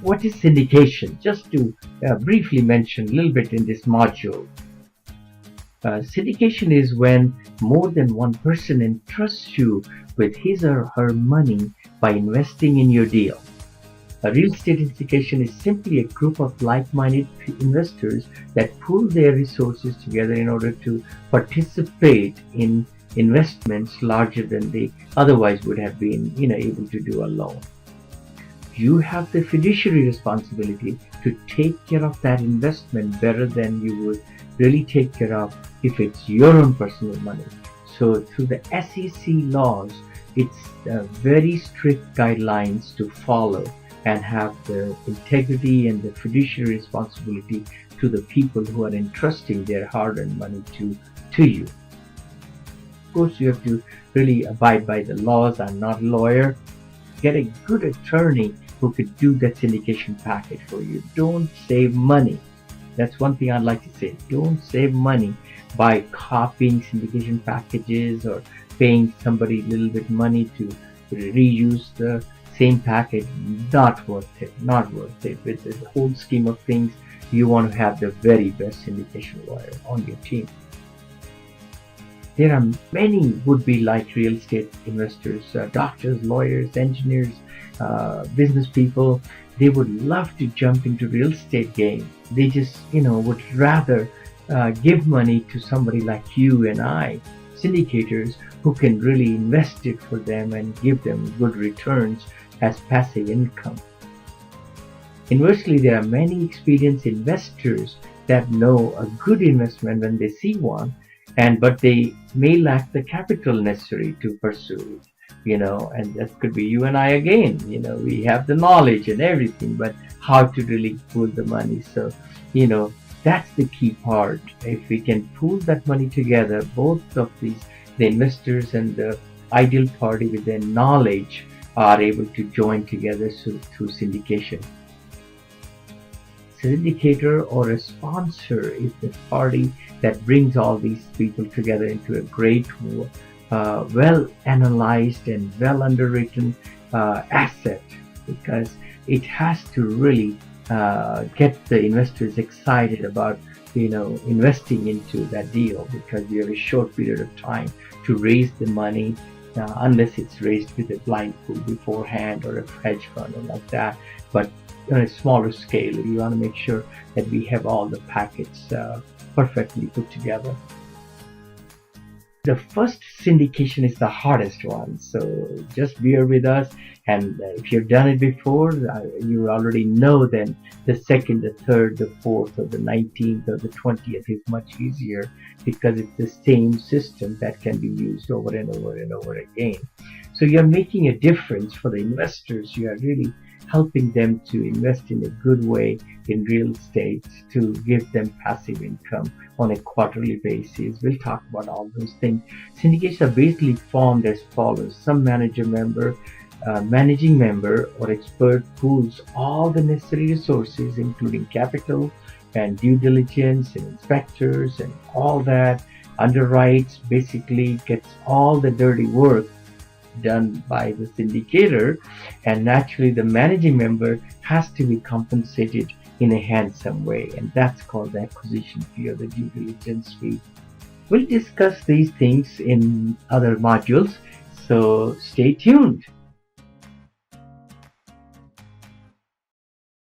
what is syndication? Just to briefly mention a little bit in this module. Syndication is when more than one person entrusts you with his or her money by investing in your deal. A real estate syndication is simply a group of like-minded investors that pool their resources together in order to participate in investments larger than they otherwise would have been, able to do alone. You have the fiduciary responsibility to take care of that investment better than you would really take care of if it's your own personal money. So through the SEC laws, it's very strict guidelines to follow and have the integrity and the fiduciary responsibility to the people who are entrusting their hard-earned money to you. Of course, you have to really abide by the laws. I'm not a lawyer. Get a good attorney who could do that syndication package for you. Don't save money. That's one thing I'd like to say. Don't save money by copying syndication packages or paying somebody a little bit money to reuse the same package. Not worth it. Not worth it. With the whole scheme of things, you want to have the very best syndication lawyer on your team. There are many would-be like real estate investors, doctors, lawyers, engineers, business people. They would love to jump into real estate game. They just, would rather give money to somebody like you and I, syndicators, who can really invest it for them and give them good returns as passive income. Inversely, there are many experienced investors that know a good investment when they see one, but they may lack the capital necessary to pursue it, and that could be you and I again. We have the knowledge and everything, but how to really pool the money. So, that's the key part. If we can pool that money together, both of the investors and the ideal party with their knowledge are able to join together through syndication. Syndicator or a sponsor is the party that brings all these people together into a great, well analyzed and well underwritten asset, because it has to really get the investors excited about investing into that deal, because you have a short period of time to raise the money, unless it's raised with a blind pool beforehand or a hedge fund or like that. But on a smaller scale, you want to make sure that we have all the packets perfectly put together. The first syndication is the hardest one, so just bear with us. And if you've done it before, you already know then the second, the third, the fourth, or the 19th, or the 20th is much easier, because it's the same system that can be used over and over and over again. So you're making a difference for the investors. You are really helping them to invest in a good way in real estate to give them passive income on a quarterly basis. We'll talk about all those things. Syndicates are basically formed as follows. Some managing member or expert pools all the necessary resources, including capital and due diligence and inspectors and all that, underwrites, basically gets all the dirty work done by the syndicator, and naturally the managing member has to be compensated in a handsome way, and that's called the acquisition fee or the due diligence fee. We'll discuss these things in other modules, so stay tuned.